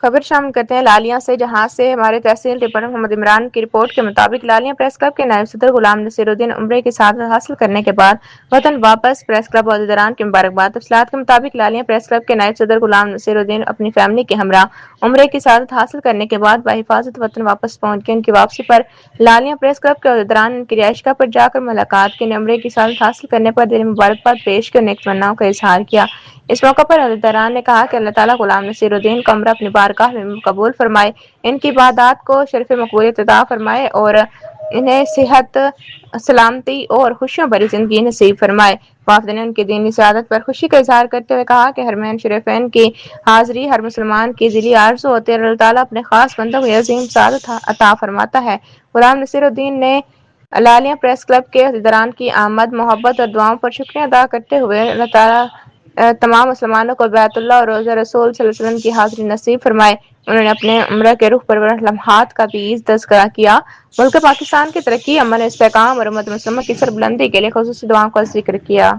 خبر شامل کرتے ہیں لالیاں سے، جہاں سے ہمارے تحصیل رپورٹر محمد عمران کی رپورٹ کے مطابق لالیاں پریس کلب کے نائب صدر غلام نصیر الدین عمرے کی سعادت حاصل کرنے کے بعد وطن واپس۔ پریس کلب عہدیداران کی مبارکباد۔ تفصیلات کے مطابق لالیاں پریس کلب کے نائب صدر غلام نصیر الدین اپنی فیملی کے ہمراہ عمرے کی سعادت حاصل کرنے کے بعد بحفاظت وطن واپس پہنچ گئے۔ ان کی واپسی پر لالیاں پریس کلب کے عہدیداران ان کی رہائش گاہ پر جا کر ملاقات کی، عمرے کی سعادت حاصل کرنے پر دلی مبارکباد پیش کی اور نیک تمناؤں کا اظہار کیا۔ اس موقع پر عہدیداران نے کہا کہ اللہ تعالیٰ غلام نصیر الدین کا عمرہ اپنی بارگاہ میں قبول فرمائے، ان کی عبادات کو شرف مقبولیت عطا فرمائے اور انہیں صحت، سلامتی اور خوشیوں بھری زندگی نصیب فرمائے۔ وفد نے ان کی دینی سعادت پر خوشی کا اظہار کرتے ہوئے کہا کہ حرمین شریفین کی حاضری ہر مسلمان کی ذیلی آرزو ہوتی ہے اور اللہ تعالیٰ اپنے خاص بندوں کو یہ عظیم سعادت عطا فرماتا ہے۔ غلام نصیر الدین نے لالیاں پریس کلب کے عہدیداران کی آمد، محبت اور دعاؤں پر شکریہ ادا کرتے ہوئے اللہ تعالیٰ تمام مسلمانوں کو بیت اللہ اور روضہ رسول صلی اللہ علیہ وسلم کی حاضری نصیب فرمائے۔ انہوں نے اپنے عمرہ کے روح پرور لمحات کا بھی تذکرہ کیا۔ ملک پاکستان کی ترقی، امن، استحکام اور امت مسلمہ کی سربلندی کے لیے خصوصی دعاؤں کا ذکر کیا۔